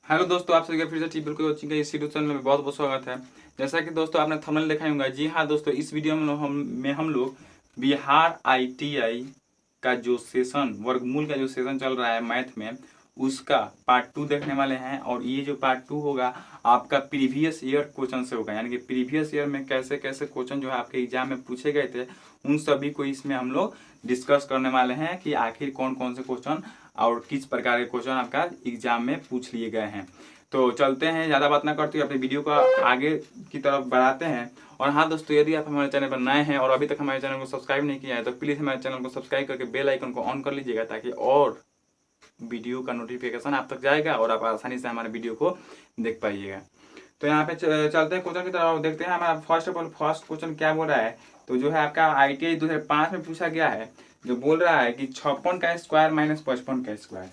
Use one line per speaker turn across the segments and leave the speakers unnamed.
Hello दोस्तों, आप सभी का फिर से टी बिल्कुल कोचिंग के इस यूट्यूब चैनल में बहुत बहुत स्वागत है। जैसा कि दोस्तों आपने थंबनेल देखा ही होगा। जी हाँ दोस्तों, इस वीडियो में हम लोग बिहार आईटीआई का जो सेशन वर्गमूल का जो सेशन चल रहा है मैथ में, उसका पार्ट 2 देखने वाले हैं। और ये जो पार्ट 2 होगा आपका प्रीवियस ईयर क्वेश्चन से होगा, यानी कि प्रीवियस ईयर में कैसे कैसे क्वेश्चन जो है आपके एग्जाम में पूछे गए थे, उन सभी को इसमें हम लोग डिस्कस करने वाले हैं कि आखिर कौन कौन से क्वेश्चन और किस प्रकार के क्वेश्चन आपका एग्जाम में पूछ लिए गए हैं। तो चलते हैं, ज़्यादा बात ना करते हुए अपने वीडियो को आगे की तरफ बढ़ाते हैं। और हाँ दोस्तों, यदि आप हमारे चैनल पर नए हैं और अभी तक हमारे चैनल को सब्सक्राइब नहीं किया है तो प्लीज़ हमारे चैनल को सब्सक्राइब करके बेल आइकन को ऑन कर लीजिएगा, ताकि और वीडियो का नोटिफिकेशन आप तक जाएगा और आप आसानी से हमारे वीडियो को देख पाइएगा। तो यहाँ पे चलते हैं क्वेश्चन की तरफ, देखते हैं हमारा first of all first question क्या बोल रहा है। तो जो है आपका ITI 2005 में पूछा गया है, जो बोल रहा है कि 56 का स्क्वायर माइनस 55 का स्क्वायर।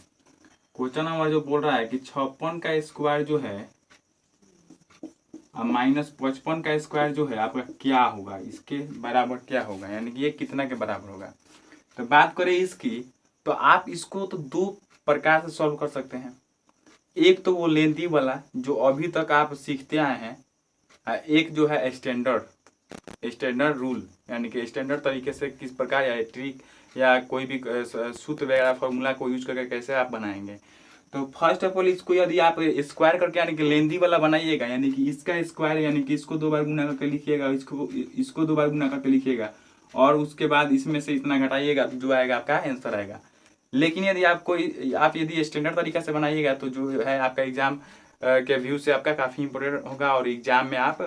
क्वेश्चन नंबर जो बोल रहा है कि 56 का स्क्वायर जो है माइनस 55 का स्क्वायर जो है आपका क्या होगा, इसके बराबर क्या होगा, यानी कि ये कितना के बराबर होगा। तो बात करें इसकी, तो आप इसको तो दो प्रकार से सॉल्व कर सकते हैं। एक तो वो लेंथी वाला जो अभी तक आप सीखते आए हैं, एक जो है स्टैंडर्ड रूल, यानी कि स्टैंडर्ड तरीके से किस प्रकार या ट्रिक या कोई भी सूत्र वगैरह फॉर्मूला को यूज करके कैसे आप बनाएंगे। तो फर्स्ट ऑफ ऑल इसको यदि आप स्क्वायर करके यानी कि लेंदी वाला बनाइएगा, यानी कि इसका स्क्वायर यानी कि इसको 2 बार गुना करके लिखिएगा, इसको 2 बार गुना करके लिखिएगा, और उसके बाद इसमें से इतना घटाइएगा, जो आएगा आपका आंसर आएगा। लेकिन यदि आप यदि स्टैंडर्ड तरीका से बनाइएगा तो जो है आपका एग्जाम के व्यू से आपका काफ़ी इंपॉर्टेंट होगा और एग्जाम में आप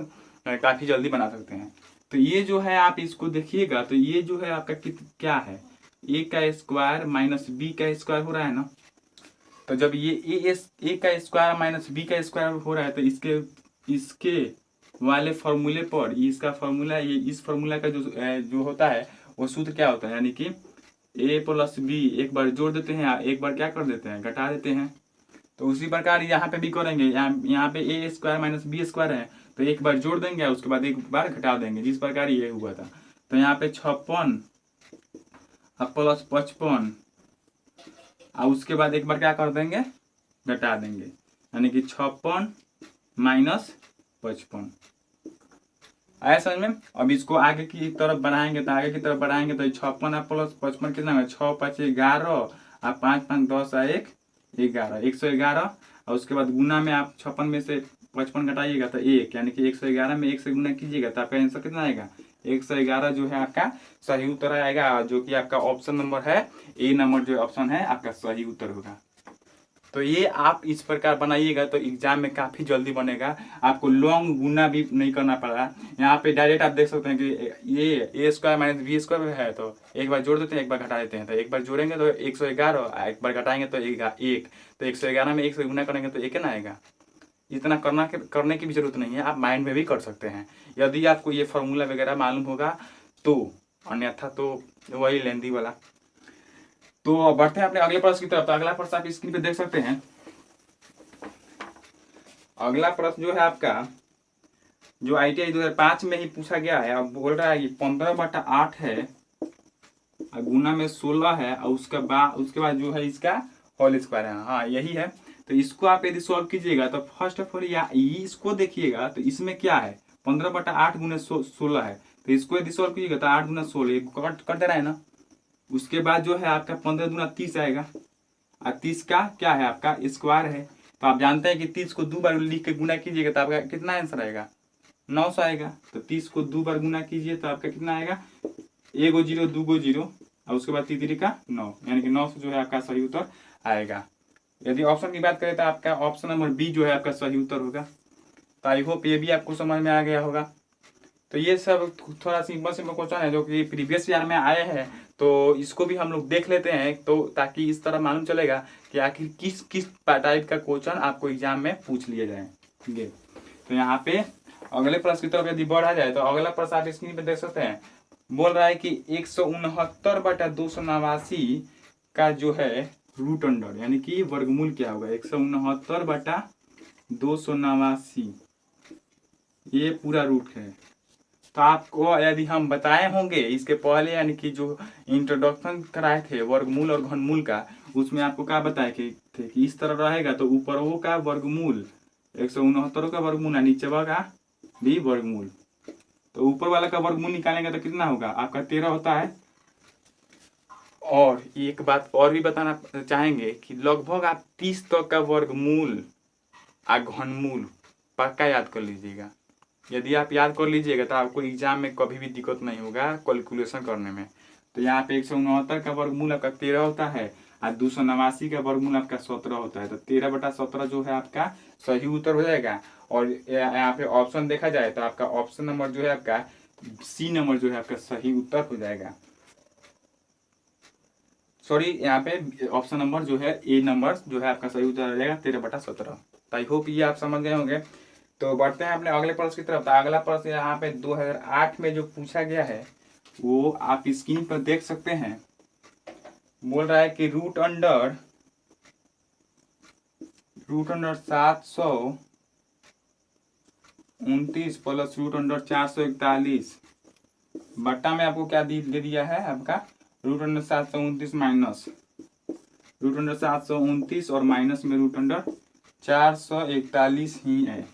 काफ़ी जल्दी बना सकते हैं। तो ये जो है आप इसको देखिएगा, तो ये जो है आपका क्या है, ए का स्क्वायर माइनस बी का स्क्वायर हो रहा है ना। तो जब ये ए का स्क्वायर माइनस बी का स्क्वायर हो रहा है तो इसके वाले फॉर्मूले पर इसका फॉर्मूला, ये इस फॉर्मूला का जो होता है वो सूत्र क्या होता है, यानी कि ए प्लस बी एक बार जोड़ देते हैं, एक बार क्या कर देते हैं, घटा देते हैं। तो उसी प्रकार यहाँ पे भी करेंगे, यहाँ पे ए स्क्वायर माइनस बी स्क्वायर है, तो एक बार जोड़ देंगे उसके बाद एक बार घटा देंगे, जिस प्रकार ये हुआ था। तो यहाँ पे 56 प्लस 55 और उसके बाद एक बार क्या कर देंगे, घटा देंगे, यानी कि 56 माइनस 55। आया समझ में। अब इसको आगे की तरफ बढ़ाएंगे, तो आगे की तरफ बढ़ाएंगे तो 56 प्लस 55 कितना है, 6 5 11 और 5 5 10 1 11, 111। और उसके बाद गुना में आप 56 में से 55 घटाइएगा तो 1, यानी कि 111 में 1 से गुना कीजिएगा तो आपका आंसर कितना आएगा, 111 जो है आपका सही उत्तर आएगा, जो कि आपका ऑप्शन नंबर है ए नंबर जो ऑप्शन है आपका सही उत्तर होगा। तो ये आप इस प्रकार बनाइएगा तो एग्जाम में काफ़ी जल्दी बनेगा, आपको लॉन्ग गुना भी नहीं करना पड़ा। यहाँ पे डायरेक्ट आप देख सकते हैं कि ये ए स्क्वायर माइनस बी स्क्वायर है, तो एक बार जोड़ देते हैं, एक बार घटा देते हैं। तो एक बार जोड़ेंगे तो 111, एक बार घटाएंगे तो 1, तो 111 में 1 से गुना करेंगे तो 1 ना आएगा। इतना करने की भी जरूरत नहीं है, आप माइंड में भी कर सकते हैं यदि आपको ये फॉर्मूला वगैरह मालूम होगा तो, अन्यथा तो वही लेंदी वाला। तो बढ़ते हैं अपने अगले प्रश्न की तरफ। तो अगला प्रश्न आप स्क्रीन पे देख सकते हैं। अगला प्रश्न जो है आपका, जो ITI 2005 में ही पूछा गया है। अब बोल रहा है कि 15/8 है, गुना में 16 है, और उसके बाद जो है इसका होल स्क्वायर है। हाँ यही है। तो इसको आप यदि सॉल्व कीजिएगा तो फर्स्ट ऑफ ऑल इसको देखिएगा, तो इसमें क्या है, 15/8 गुना 16 है। तो इसको यदि सॉल्व कीजिएगा तो 8 गुना 16 कट दे रहा है ना। उसके बाद जो है आपका 15 दूना 30 आएगा, और 30 का क्या है आपका स्क्वायर है। तो आप जानते हैं कि 30 को 2 बार लिख के गुना कीजिएगा तो आपका कितना आंसर आएगा, 900 आएगा। तो 30 को 2 बार गुना कीजिए तो आपका कितना आएगा, 1 0 2 0 और उसके बाद 3 का 9, यानी कि 900 जो है आपका सही उत्तर आएगा। यदि ऑप्शन की बात करें तो आपका ऑप्शन नंबर बी जो है आपका सही उत्तर होगा। तो आई होप ये भी आपको समझ में आ गया होगा। तो ये सब थोड़ा सिंपल क्वेश्चन है जो कि प्रीवियस ईयर में आए हैं, तो इसको भी हम लोग देख लेते हैं, तो ताकि इस तरह मालूम चलेगा कि आखिर किस किस टाइप का क्वेश्चन आपको एग्जाम में पूछ लिए जाएंगे। तो यहाँ पे अगले प्रश्न की तरफ यदि बढ़ा जाए तो अगला प्रश्न आप स्क्रीन पे देख सकते हैं। बोल रहा है कि 169/289 का जो है रूट अंडर, यानी कि वर्गमूल क्या होगा, 169/289 ये पूरा रूट है। तो आपको यदि हम बताए होंगे इसके पहले, यानी कि जो इंट्रोडक्शन कराए थे वर्गमूल और घनमूल का, उसमें आपको क्या बताए थे कि इस तरह रहेगा तो ऊपर वो का वर्गमूल 169 का वर्गमूल है, नीचे का भी वर्गमूल। तो ऊपर वाला का वर्गमूल निकालेंगे तो कितना होगा आपका 13 होता है। और एक बात और भी बताना चाहेंगे कि लगभग आप 30 तक का वर्गमूल और घनमूल पक्का याद कर लीजिएगा। यदि आप याद कर लीजिएगा तो आपको एग्जाम में कभी भी दिक्कत नहीं होगा कैलकुलेशन करने में। तो यहाँ पे 169 का वर्गमूल आपका 13 होता है और 289 का वर्गमूल आपका 17 होता है। तो 13/17 जो है आपका सही उत्तर हो जाएगा। और यहाँ पे ऑप्शन देखा जाए तो आपका ऑप्शन नंबर जो है आपका सी नंबर जो है आपका सही उत्तर हो जाएगा। सॉरी, यहाँ पे ऑप्शन नंबर जो है ए नंबर जो है आपका सही उत्तर हो जाएगा 13/17। तो आई होप ये आप समझ गए होंगे। तो बढ़ते हैं अपने अगले प्रश्न की तरफ। तो अगला प्रश्न यहाँ पे 2008 में जो पूछा गया है वो आप स्क्रीन पर देख सकते हैं। बोल रहा है कि root under 729 plus root under 441 बट्टा में आपको क्या दे दिया है आपका root under 729 minus root under 729 और माइनस में रूट अंडर 441 ही है।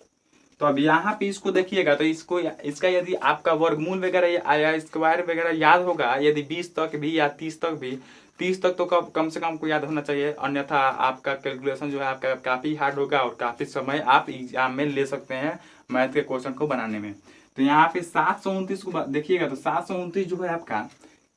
तो अब यहाँ पे इसको देखिएगा तो इसका यदि आपका वर्गमूल वगैरह या स्क्वायर वगैरह याद होगा, यदि 20 तक भी या 30 तक भी, 30 तक तो कम से कम को याद होना चाहिए, अन्यथा आपका कैलकुलेशन जो है आपका काफ़ी हार्ड होगा और काफ़ी समय आप एग्जाम में ले सकते हैं मैथ के क्वेश्चन को बनाने में। तो यहाँ पे 729 को देखिएगा तो 729 जो है आपका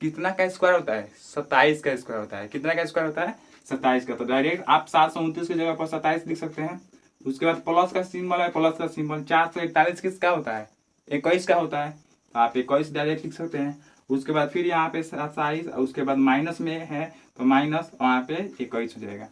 कितना का स्क्वायर होता है 27 का स्क्वायर होता है। कितना का स्क्वायर होता है 27 का। तो डायरेक्ट आप 729 की जगह पर 27 लिख सकते हैं। उसके बाद प्लस का सिंबल है, प्लस का सिंबल 441 किसका होता है 21 का होता है। तो आप 21 डायरेक्ट लिख सकते हैं। उसके बाद फिर यहाँ पे 27, उसके बाद माइनस में है तो माइनस वहाँ पे 21 हो जाएगा।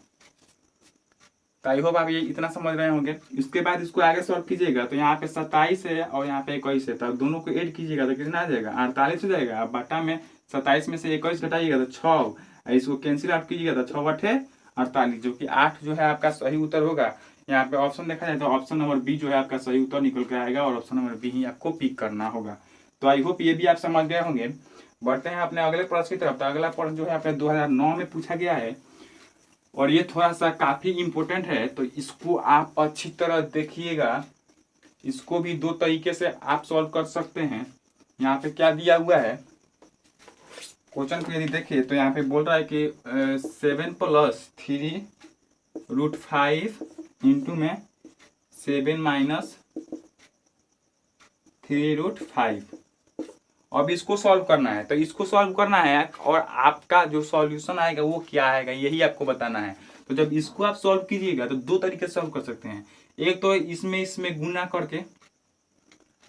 तो आई होप आप ये इतना समझ रहे होंगे। इसके बाद इसको आगे सॉल्व कीजिएगा तो यहाँ पे 27 है और यहाँ पे 21 है, तो दोनों को ऐड कीजिएगा तो कितना आ जाएगा 48 हो जाएगा। अब बटा में 27 में से 21 घटाइएगा तो 6, इसको कैंसिल आउट कीजिएगा तो 6 बटे 48 जो कि 8 जो है आपका सही उत्तर होगा। यहाँ पे ऑप्शन देखा जाए तो ऑप्शन नंबर बी जो है आपका सही उत्तर निकल कर आएगा और ऑप्शन नंबर बी ही आपको पिक करना होगा। तो आई होप ये भी आप समझ गए होंगे। बढ़ते हैं अपने अगले प्रश्न की तरफ। तो अगला प्रश्न जो है आपने 2009 में पूछा गया है और ये थोड़ा सा काफी इंपॉर्टेंट है, तो इसको आप अच्छी तरह देखिएगा। इसको भी दो तरीके से आप सॉल्व कर सकते हैं। यहाँ पे क्या दिया हुआ है क्वेश्चन को यदि देखिए तो यहाँ पे बोल रहा है कि 7 + 3√5 इंटू में 7 - 3√5। अब इसको सॉल्व करना है। तो इसको सॉल्व करना है और आपका जो सॉल्यूशन आएगा वो क्या आएगा यही आपको बताना है। तो जब इसको आप सॉल्व कीजिएगा तो दो तरीके से सॉल्व कर सकते हैं। एक तो इसमें गुना करके,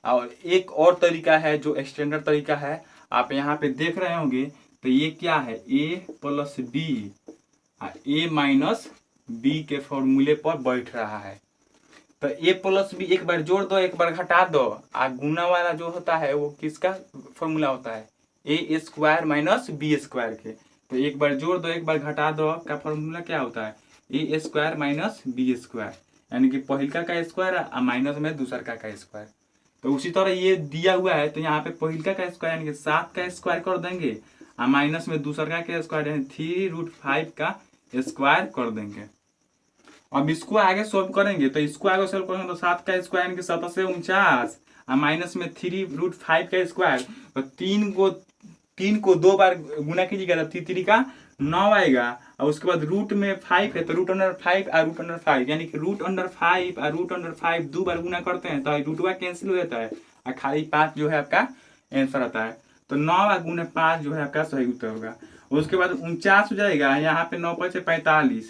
और एक और तरीका है जो स्टैंडर्ड तरीका है आप यहाँ पे देख रहे होंगे। तो ये क्या है a + b a - b के फॉर्मूले पर बैठ रहा है। तो a + b एक बार जोड़ दो एक बार घटा दो। गुना वाला जो होता है वो किसका फॉर्मूला होता है a² - b² के। तो एक बार जोड़ दो एक बार घटा दो का फॉर्मूला क्या होता है a² - b², यानी कि पहिलका का स्क्वायर और माइनस में दूसरका का स्क्वायर। तो उसी तरह ये दिया हुआ है तो यहाँ पे पहिलका का स्क्वायर यानी कि 7 का स्क्वायर कर देंगे और माइनस में दूसरका का स्क्वायर यानी 3√5 का स्क्वायर कर देंगे। अब इसको आगे सॉल्व करेंगे तो इसको आगे सॉल्व करेंगे तो 7 का स्क्वायर यानी कि 7 से 49 और माइनस में 3√5 का स्क्वायर। तो 3 को 2 बार गुना कीजिएगा तो 3 का 9 आएगा। और उसके बाद रूट में 5 है तो √5 और √5 यानी कि √5 और √5 2 बार गुना करते हैं तो रूटवा कैंसिल हो जाता है और खाली 5 जो है आपका आंसर आता है। तो 9 × 5 जो है आपका सही उत्तर होगा। उसके बाद 49 हो जाएगा। यहाँ पे 9 × 5 = 45,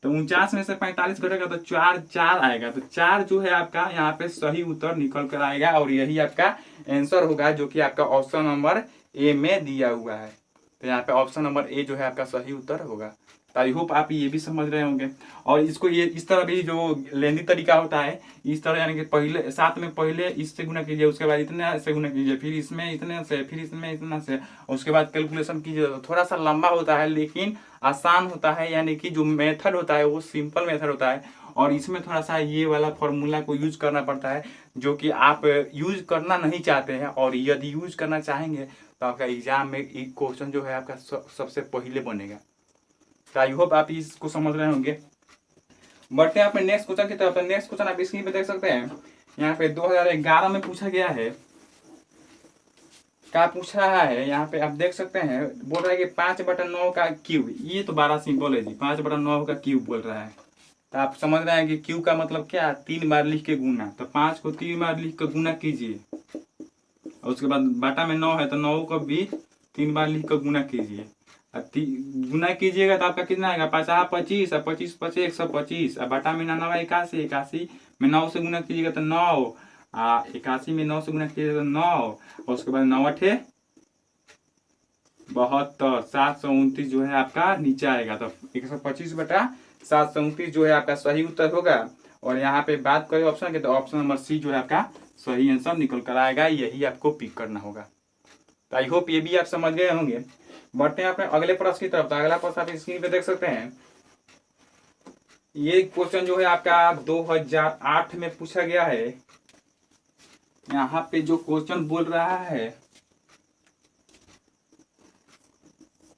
तो 49 में से 45 घटेगा तो 4 आएगा। तो 4 जो है आपका यहाँ पे सही उत्तर निकल कर आएगा और यही आपका आंसर होगा जो कि आपका ऑप्शन नंबर ए में दिया हुआ है। तो यहाँ पे ऑप्शन नंबर ए जो है आपका सही उत्तर होगा। तो आई होप आप ये भी समझ रहे होंगे। और इसको ये इस तरह भी जो लेंदी तरीका होता है इस तरह, यानी कि पहले 7 में पहले इससे गुना कीजिए, उसके बाद इतने से गुना कीजिए, फिर इसमें इतने से, फिर इसमें इतना से, उसके बाद कैलकुलेशन कीजिए। तो थोड़ा सा लंबा होता है लेकिन आसान होता है, यानी कि जो मेथड होता है वो सिंपल मेथड होता है और इसमें थोड़ा सा ये वाला फॉर्मूला को यूज करना पड़ता है जो कि आप यूज करना नहीं चाहते हैं, और यदि यूज करना चाहेंगे तो आपका एग्जाम में एक क्वेश्चन जो है आपका सबसे पहले बनेगा। तो आई होप आप इसको समझ रहे होंगे। बढ़ते हैं अपने नेक्स्ट क्वेश्चन की तरफ। तो नेक्स्ट क्वेश्चन आप स्क्रीन पे देख सकते हैं, यहाँ पे 2011 में पूछा गया है। क्या पूछ रहा है यहाँ पे आप देख सकते हैं, बोल रहा है कि 5/9 का क्यूब। ये तो बड़ा सिंपल है जी, 5/9 का क्यूब बोल रहा है। तो आप समझ रहे हैं कि क्यूब का मतलब क्या, 3 बार लिख के गुना। तो 5 को 3 बार लिख के गुना कीजिए, और उसके बाद बाटा में 9 है तो 9 को भी 3 बार लिख कर गुना कीजिए। गुना कीजिएगा तो आपका कितना आएगा, 50 25 और 25 25 125, और बाटा में 9 81, 81 में 9 से गुना कीजिएगा तो 9, 81 में 9 से गुना कीजिएगा तो 9, और उसके बाद 9 8 72, 729 जो है आपका नीचे आएगा। तो 125/729 जो है आपका सही उत्तर होगा। और यहाँ पे बात करें ऑप्शन के, तो ऑप्शन नंबर सी जो है आपका सही आंसर निकल कर आएगा, यही आपको पिक करना होगा। तो आई होप ये भी आप समझ गए होंगे। बढ़ते हैं अपने अगले प्रश्न की तरफ। तो अगला प्रश्न आप स्क्रीन पे देख सकते हैं, ये क्वेश्चन जो है आपका 2008 में पूछा गया है। यहाँ पे जो क्वेश्चन बोल रहा है,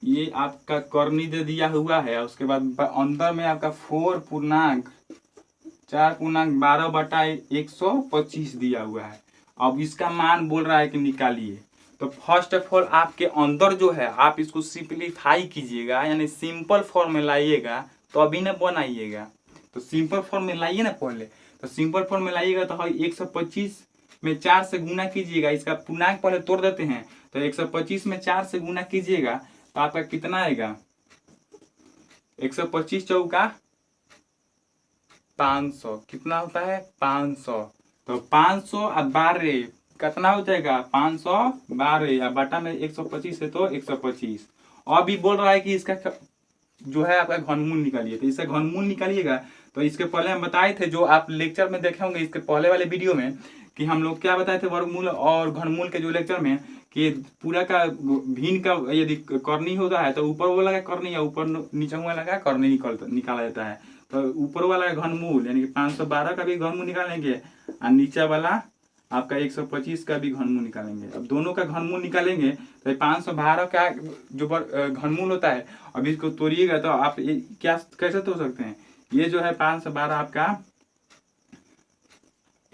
ये आपका करनी दे दिया हुआ है, उसके बाद अंदर में आपका 4.12/125 दिया हुआ है। अब इसका मान बोल रहा है कि निकालिए। तो फर्स्ट ऑफ ऑल आपके अंदर जो है आप इसको सिंपलीफाई कीजिएगा, यानी सिंपल फॉर्म में लाइएगा, तो अभी ना बनाइएगा। तो सिंपल फॉर्म में लाइए ना पहले। तो सिंपल फॉर्म में लाइएगा तो 125 में 4 से गुना कीजिएगा। इसका पूर्णांक पहले तोड़ देते हैं। तो 125 में 4 से गुना कीजिएगा तो आपका कितना आएगा, 125 चौका 500, कितना होता है 500। तो 500 और 12 कितना हो जाएगा, 512, या बटा में 125 है तो 125। अभी बोल रहा है कि इसका जो है आपका घनमूल निकालिए। तो इसका घनमूल निकालिएगा। तो इसके पहले हम बताए थे, जो आप लेक्चर में देखे होंगे इसके पहले वाले वीडियो में, कि हम लोग क्या बताए थे वर्गमूल और घनमूल के जो लेक्चर में, कि पूरा का भिन्न का यदि करनी होता है तो ऊपर वाला का करनी, या ऊपर नीचे वाला का करनी निकाला जाता है। तो ऊपर वाला का घनमूल यानी कि 512 का भी घनमूल निकालेंगे, और नीचे वाला आपका 125 का भी घनमूल निकालेंगे। अब दोनों का घनमूल निकालेंगे तो 512 का जो घनमूल होता है, अब इसको तोड़िएगा तो आप क्या कैसे तोड़ सकते हैं, ये जो है 512 आपका,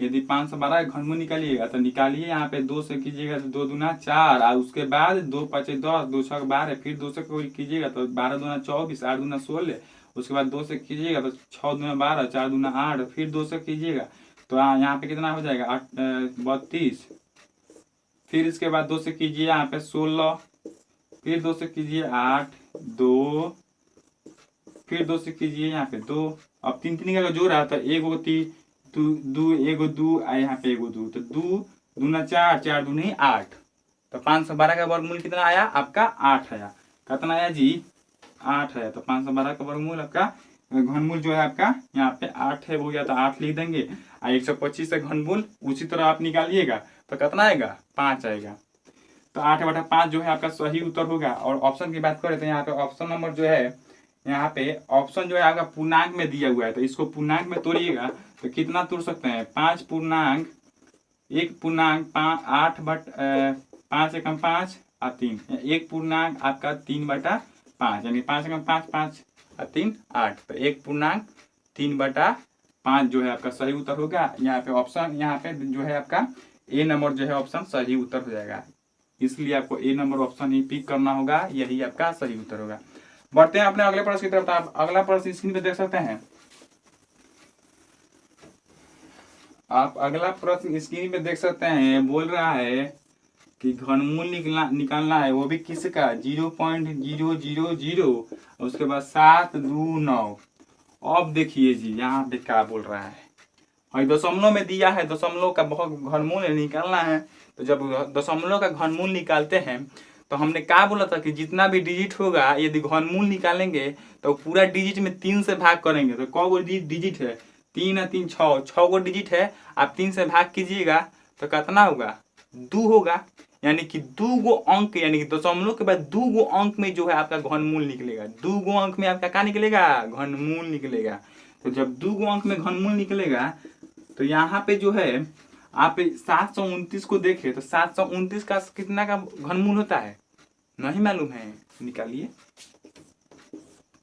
यदि 512 घनमूल निकालिएगा तो निकालिए, यहाँ पे 2 से कीजिएगा तो 2 दूना 4, और उसके बाद 2 5 10, 2 6 12, फिर 2 से कीजिएगा तो 12 दूना 24, 8 दूना 16, उसके बाद 2 से कीजिएगा तो 6 दूना 12, 4 दूना 8, फिर 2 से कीजिएगा तो यहाँ पे कितना हो जाएगा 32, फिर इसके बाद 2 से कीजिए यहाँ पे 16, फिर 2 से कीजिए 8, 2, फिर 2 से कीजिए यहाँ पे 2। अब 3 3 का जोड़ रहा था, एगो 3 2 एगो 2, यहाँ पे एगो 2, तो 2 दूना 4, 4 दूनी 8। तो 512 का वर्गमूल कितना आया आपका 8 आया। कितना आया जी 8 है। तो 512 का वर्गमूल आपका घनमूल जो है आपका यहाँ पे 8 है, हो गया तो 8 लिख देंगे। 125 का घनमूल उसी तरह आप निकालिएगा तो कितना आएगा 5 आएगा। तो 8/5 जो है आपका सही उत्तर होगा। और ऑप्शन की बात करें तो यहाँ पे ऑप्शन नंबर जो है, यहाँ पे ऑप्शन जो है आपका पूर्णांक में दिया हुआ है, तो इसको पूर्णांक में तोड़िएगा तो कितना तोड़ सकते हैं, 5 पूर्णांक 1 पूर्णांक 5 एकम 5 और 3, 1 पूर्णांक आपका 3/5, यानी 5 एकम 5 5 और 3 8। तो 1 पूर्णांक 3/5 जो है आपका सही उत्तर होगा। यहाँ पे ऑप्शन, यहाँ पे जो है आपका ए नंबर जो है ऑप्शन सही उत्तर हो जाएगा। इसलिए आपको ए नंबर ऑप्शन ही पिक करना होगा, यही आपका सही उत्तर होगा। बढ़ते हैं अपने अगले प्रश्न की तरफ। आप अगला प्रश्न स्क्रीन पे देख सकते हैं, आप अगला प्रश्न स्क्रीन पे देख सकते हैं, बोल रहा है कि घनमूल निकालना है, वो भी किसका 0.000, उसके बाद 7 2 9। अब देखिए जी यहाँ पे क्या बोल रहा है, और दशमलव में दिया है, दशमलव का बहुत घनमूल निकालना है। तो जब दशमलव का घनमूल निकालते हैं तो हमने क्या बोला था कि जितना भी डिजिट होगा यदि घनमूल निकालेंगे तो पूरा डिजिट में 3 से भाग करेंगे। तो कौ गो डिजिट है, 3 और 3 6 गो डिजिट है। आप 3 से भाग कीजिएगा तो कितना होगा 2 होगा, यानी कि 2 गो अंक, यानी कि दशमलव के बाद 2 गो अंक में जो है आपका घनमूल निकलेगा। 2 गो अंक में आपका क्या निकलेगा, घनमूल निकलेगा। तो जब 2 अंक में घनमूल निकलेगा तो यहाँ पे जो है आप 729 को देखें तो 729 का कितना का घनमूल होता है, नहीं मालूम है, निकालिए।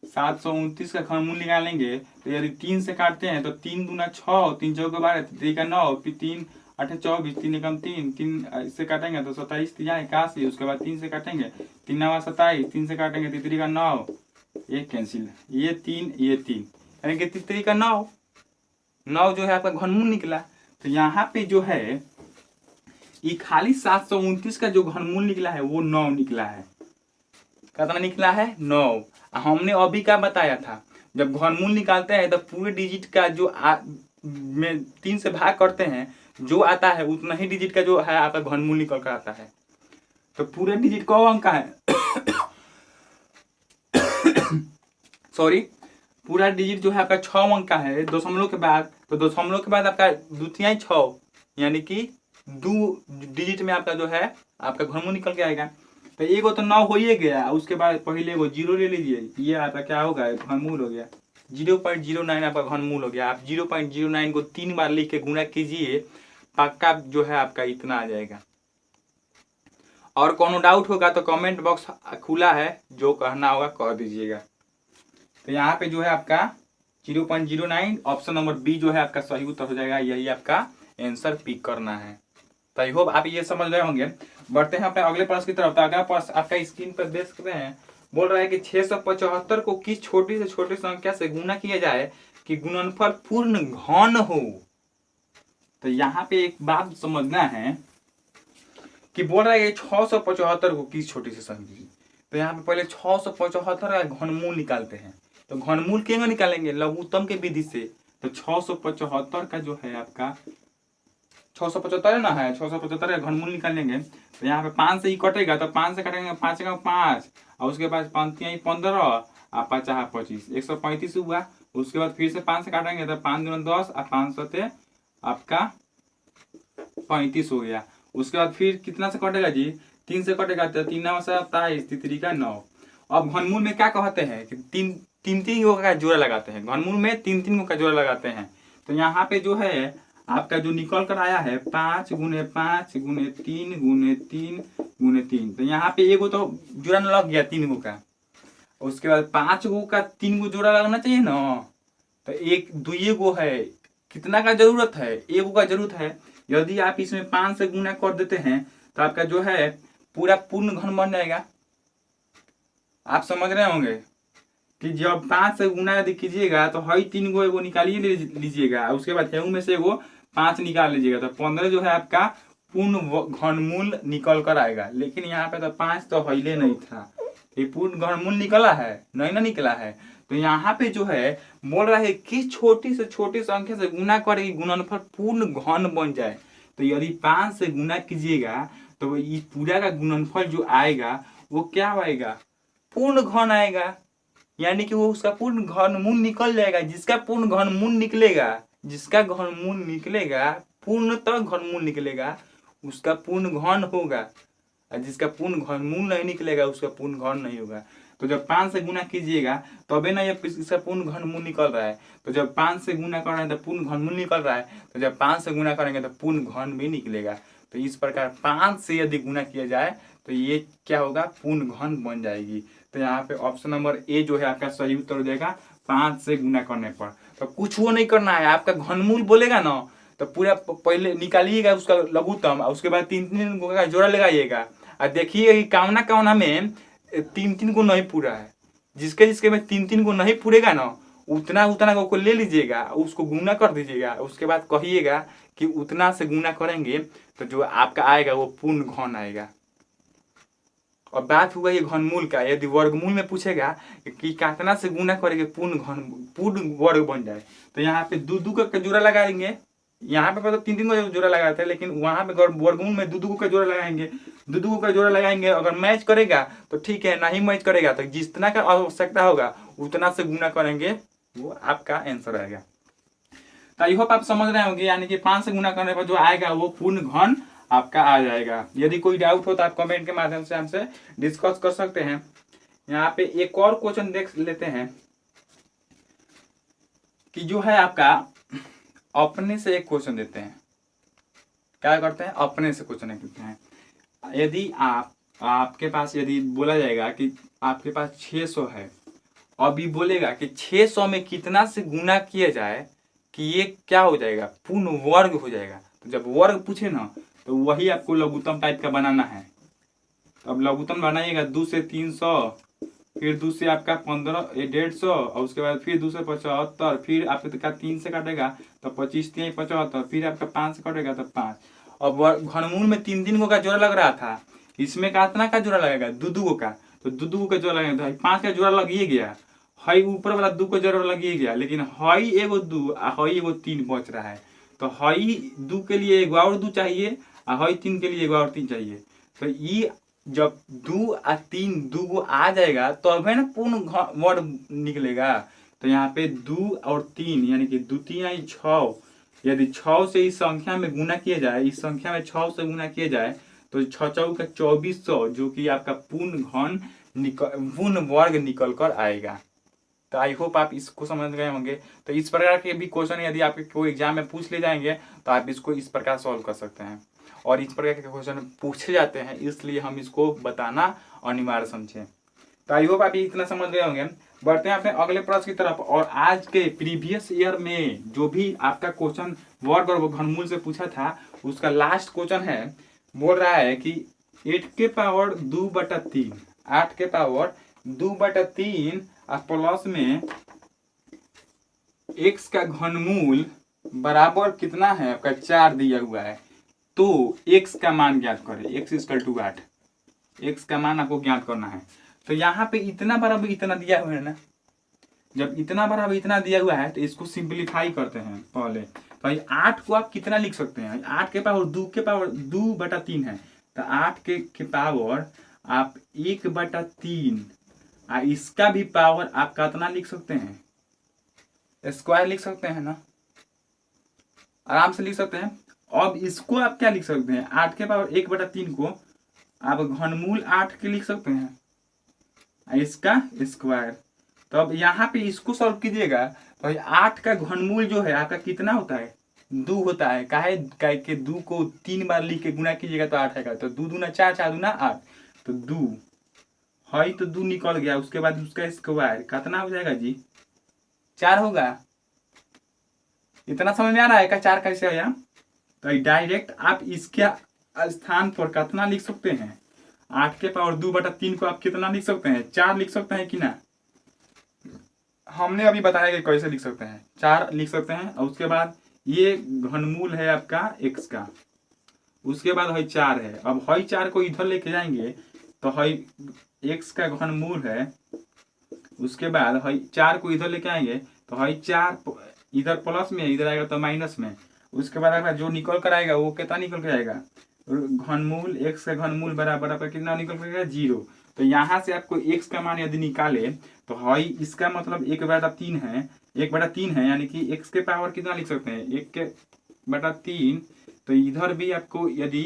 729 का घनमूल निकालेंगे तो यदि 3 से काटते हैं तो 3 दूना 6, 3 चौके 12, 3 का 9, फिर 3 8 24, 3 एकम 3, 3 इससे काटेंगे तो 27, 3 81, उसके बाद 3 से काटेंगे 3 9 27, 3 से काटेंगे 3 का 9, ये कैंसिल, ये 3 यानी कि 3 का 9 जो है आपका घनमूल निकला। तो यहाँ पे जो है ये खाली 729 का जो घनमूल निकला है वो 9 निकला है। कितना निकला है, 9। हमने अभी क्या बताया था, जब घनमूल निकालते हैं तो पूरे डिजिट का जो में 3 से भाग करते हैं जो आता है उतना ही डिजिट का जो है आपका घनमूल निकल कर आता है। तो पूरे डिजिट कौ अंक का है सॉरी, पूरा डिजिट जो है आपका 6 अंक का है दशमलव के बाद। तो दशमलव के बाद आपका द्वितीय 6 यानी कि 2 डिजिट में आपका जो है आपका घनमूल निकल के आएगा। तो एगो तो 9 हो ही गया, उसके बाद पहले एगो 0 ले लीजिए, ये आपका क्या होगा, घनमूल हो गया। 0.09 आपका घनमूल हो गया। आप 0.09 को 3 बार लिख के गुणा कीजिए, पक्का जो है आपका इतना आ जाएगा। और कोनो डाउट होगा तो कमेंट बॉक्स खुला है, जो कहना होगा कह दीजिएगा। तो यहाँ पे जो है आपका 0.09 ऑप्शन नंबर बी जो है आपका सही उत्तर हो जाएगा। यही आपका आंसर पिक करना है। तो आई होप आप ये समझ रहे होंगे। बढ़ते हैं अपने अगले प्रश्न की तरफ। तो अगला प्रश्न आपका स्क्रीन पर देख सकते हैं, बोल रहा है कि 675 को किस छोटी से छोटी संख्या से गुना किया जाए कि गुणनफल पूर्ण घन हो। तो यहाँ पे एक बात समझना है कि बोल रहा है कि 675 को किस छोटी से संख्या। तो यहाँ पे पहले 675 का घनमूल निकालते हैं। तो घनमूल क्यों निकालेंगे, लघुत्तम के विधि से। तो 675 का जो है आपका 675 ना है, 675 का घनमूल निकालेंगे। तो यहाँ पे 5 से ही कटेगा, तो 5 से कटेंगे 5 का 5, और उसके बाद 5 15 और 5 25, 135 हुआ। उसके बाद फिर से 5 से काटेंगे तो 5 दूना 10 और 5 सते आपका 35 हो गया। उसके बाद फिर कितना से कटेगा जी, 3 से कटेगा तो 3 9 27, 3 का 9। अब घनमूल में क्या कहते हैं कि तीन गो का जोड़ा लगाते हैं। घनमूल में 3 गो का जोड़ा लगाते हैं। तो यहाँ पे जो है आपका जो निकल कर आया है 5 गुने 5 गुने 3 गुने 3 गुने 3। तो यहाँ पे एगो तो जोड़ा लग गया 3 गो का। उसके बाद 5 गो का 3 गो जोड़ा लगना चाहिए ना। तो एक 2 गो है, कितना का जरूरत है, 1 गो का जरूरत है। यदि आप इसमें 5 से गुना कर देते हैं तो आपका जो है पूरा पूर्ण घन बन जाएगा। आप समझ रहे होंगे कि जब 5 से गुना यदि कीजिएगा तो हई 3 गो एगो निकालिए लीजिएगा, उसके बाद हेऊ में से एगो 5 निकाल लीजिएगा, तो 15 जो है आपका पूर्ण घनमूल निकल कर आएगा। लेकिन यहाँ पे तो 5 तो हिले नहीं था, ये पूर्ण घनमूल निकला है, नहीं ना निकला है। तो यहाँ पे जो है बोल रहा है कि छोटी से छोटी संख्या से गुना करेगी गुणनफल पूर्ण घन बन जाए। तो यदि 5 से गुना कीजिएगा तो ये पूरा का गुणनफल जो आएगा वो क्या आएगा, पूर्ण घन आएगा। यानी कि वो उसका पूर्ण घनमूल निकल जाएगा। जिसका पूर्ण घनमूल निकलेगा, जिसका घनमूल निकलेगा, पूर्णतः घनमूल निकलेगा, उसका पूर्ण घन होगा। और जिसका पूर्ण घनमूल नहीं निकलेगा उसका पूर्ण घन नहीं होगा। तो जब 5 से गुना कीजिएगा तबे ना ये इसका पूर्ण घनमूल निकल रहा है। तो जब 5 से गुना कर रहे हैं तो पूर्ण घनमूल निकल रहा है। तो जब 5 से गुना करेंगे तो पूर्ण घन भी निकलेगा। तो इस प्रकार 5 से यदि गुना किया जाए तो ये क्या होगा, पूर्ण घन बन जाएगी। तो यहाँ पे ऑप्शन नंबर ए जो है आपका सही उत्तर हो जाएगा 5 से गुना करने पर। तो कुछ वो नहीं करना है, आपका घनमूल बोलेगा ना तो पूरा पहले निकालिएगा उसका लघुत्तम, उसके बाद 3 का जोड़ा लगाइएगा और देखिए कि कामना कामना में 3 को नहीं पूरा है। जिसके जिसके में 3 को नहीं पूरेगा ना उतना उतना को ले लीजिएगा, उसको गुना कर दीजिएगा। उसके बाद कहिएगा कि उतना से गुना करेंगे तो जो आपका आएगा वो पूर्ण घन आएगा। और बात हुआ ये घनमूल का। यदि वर्गमूल में पूछेगा कि कितना से गुना करेंगे पूर्ण वर्ग बन जाए, तो यहाँ पे 2 का जोड़ा लगाएंगे। यहाँ पे तो 3 का जोड़ा लगाते हैं, लेकिन वहां पे वर्गमूल में 2 का जोड़ा लगाएंगे। 2 का जोड़ा लगाएंगे, अगर मैच करेगा तो ठीक है, नहीं मैच करेगा तो जितना का आवश्यकता होगा उतना से गुना करेंगे, वो आपका आंसर आएगा। तो आई होप आप समझ रहे होंगे। यानी कि 5 से गुना करने पर जो आएगा वो पूर्ण घन आपका आ जाएगा। यदि कोई डाउट हो तो आप कमेंट के माध्यम से हमसे डिस्कस कर सकते हैं। यहाँ पे एक और क्वेश्चन देख लेते हैं कि जो है आपका अपने से एक क्वेश्चन देते हैं। क्या करते हैं? अपने से क्वेश्चन देते हैं। यदि आपके पास यदि बोला जाएगा कि आपके पास 600 है, अभी बोलेगा कि 600 में कितना से गुना किया जाए कि ये क्या हो जाएगा? पूर्ण वर्ग हो जाएगा। तो जब वर्ग पूछे ना तो वही आपको लघुत्तम टाइप का बनाना है। तो अब लघुत्तम बनाइएगा 2 से 300, फिर 2 से आपका 15 150 और उसके बाद फिर 2 से 75, फिर आपका 3 से काटेगा तो 25 3 75, फिर आपका 5 से काटेगा तो 5। अब घनमूल में 3 गो का जोड़ा लग रहा था, इसमें कितना का जोड़ा लगेगा? 2 का। तो 2 का जोड़ा लगेगा तो 5 का जोड़ा लग ही गया, हई ऊपर वाला 2 का जोड़ा लग ही गया, लेकिन हई एगो 2 हई एगो 3 बच रहा है। तो हई 2 के लिए एगो और 2 चाहिए और हई 3 के लिए एगो और 3 चाहिए। तो ये जब 2 और 3 2 गो आ जाएगा तो अब है ना पूर्ण वर्ग निकलेगा। तो यहाँ पे 2 और 3 यानी कि 2 3 6, यदि 6 से इस संख्या में गुना किया जाए, इस संख्या में 6 से गुना किया जाए तो 6 चौका 2400 जो कि आपका पूर्ण वर्ग निकल कर आएगा। तो आई होप आप इसको समझ गए होंगे। तो इस प्रकार के भी क्वेश्चन यदि आपके कोई एग्जाम में पूछ ले जाएंगे तो आप इसको इस प्रकार सॉल्व कर सकते हैं। और इस प्रकार के क्वेश्चन पूछे जाते हैं, इसलिए हम इसको बताना अनिवार्य समझें। तो आई होप आप ये इतना समझ गए होंगे। बढ़ते हैं अपने अगले प्रश्न की तरफ। और आज के प्रीवियस ईयर में जो भी आपका क्वेश्चन वर्ग और घनमूल से पूछा था, उसका लास्ट क्वेश्चन है, बोल रहा है कि 8 के पावर 2/3, 8 के पावर 2/3 प्लस में x का घनमूल बराबर कितना है? आपका 4 दिया हुआ है। तो x का मान ज्ञात करें, x = 8। x का मान आपको ज्ञात करना है। तो यहाँ पे इतना बराबर इतना दिया हुआ है ना, जब इतना बराबर इतना दिया हुआ है तो इसको सिंप्लीफाई करते हैं पहले। तो 8 को आप कितना लिख सकते हैं? 8 के पावर 2 के पावर 2/3 है, तो 8 के पावर आप 1/3, इसका भी पावर आप कितना लिख सकते हैं? स्क्वायर लिख सकते हैं ना, आराम से लिख सकते हैं। अब इसको आप क्या लिख सकते हैं? 8 के पावर 1/3 को आप घनमूल 8 के लिख सकते हैं, इसका स्क्वायर। तो अब यहाँ पे इसको सॉल्व कीजिएगा तो 8 का घनमूल जो है आपका कितना होता है? 2 होता है। काहे के 2 को 3 बार लिख के गुना कीजिएगा तो 8 आएगा। तो 2 दूना 4, 4 दूना 8, तो 2 है तो 2 निकल गया। उसके बाद उसका स्क्वायर कितना हो जाएगा जी? 4 होगा। इतना समझ में आ रहा है का 4 कैसे आया? तो डायरेक्ट आप इसके स्थान पर कितना लिख सकते हैं? 8 के पावर 2/3 को आप कितना लिख सकते हैं? 4 लिख सकते हैं कि ना? हमने अभी बताया कि कैसे लिख सकते हैं। 4 लिख सकते हैं और उसके बाद ये घनमूल है आपका x का, उसके बाद हई 4 है। अब हई 4 को इधर लेके जाएंगे तो हई x का घनमूल है, उसके बाद हई 4 को इधर लेके आएंगे तो हई 4 इधर प्लस में, इधर आएगा तो माइनस में। उसके बाद आपका जो निकल कर आएगा वो कितना निकल कर आएगा? घनमूल x का घनमूल बराबर आपका कितना निकल कर आएगा? 0। तो यहाँ से आपको x का मान यदि निकाले तो हई इसका मतलब 1/3 है, 1/3 है, यानी कि x के पावर कितना लिख सकते हैं? 1/3। तो इधर भी आपको यदि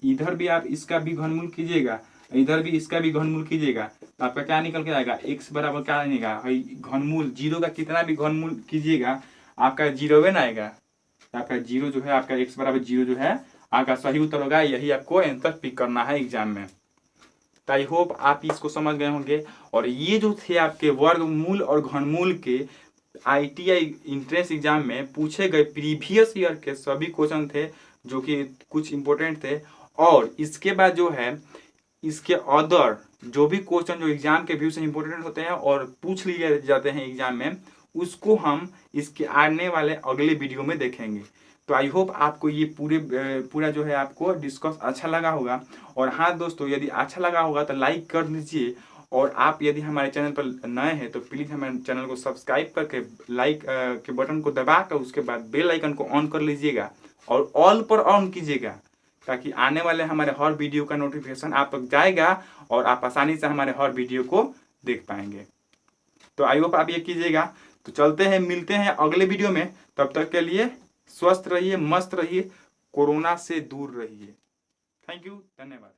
इधर भी आप इसका भी घनमूल कीजिएगा, इधर भी इसका भी घनमूल कीजिएगा तो आपका क्या निकल के आएगा? x बराबर क्या आएगा? घनमूल 0 का कितना भी घनमूल कीजिएगा आपका 0 ना आएगा। आपका 0 जो है, आपका x बराबर 0 जो है आपका सही उत्तर होगा। यही आपको आंसर पिक करना है एग्जाम में। तो आई होप आप इसको समझ गए होंगे। और ये जो थे आपके वर्गमूल और घनमूल के ITI इंट्रेंस एग्जाम में पूछे गए प्रीवियस ईयर के सभी क्वेश्चन थे, जो कि कुछ इंपॉर्टेंट थे। और इसके बाद जो है इसके अदर जो भी क्वेश्चन जो एग्जाम के व्यू से इंपॉर्टेंट होते हैं और पूछ लिए जाते हैं एग्जाम में, उसको हम इसके आने वाले अगले वीडियो में देखेंगे। तो आई होप आपको ये पूरा जो है आपको डिस्कस अच्छा लगा होगा। और हाँ दोस्तों, यदि अच्छा लगा होगा तो लाइक कर दीजिए। और आप यदि हमारे चैनल पर नए हैं तो प्लीज़ हमारे चैनल को सब्सक्राइब करके लाइक के बटन को दबा कर उसके बाद बेल आइकन को ऑन कर लीजिएगा और ऑल पर ऑन कीजिएगा, ताकि आने वाले हमारे हर वीडियो का नोटिफिकेशन आप तक जाएगा और आप आसानी से हमारे हर वीडियो को देख पाएंगे। तो आई होप आप ये कीजिएगा। तो चलते हैं, मिलते हैं अगले वीडियो में। तब तक के लिए स्वस्थ रहिए, मस्त रहिए, कोरोना से दूर रहिए। थैंक यू, धन्यवाद।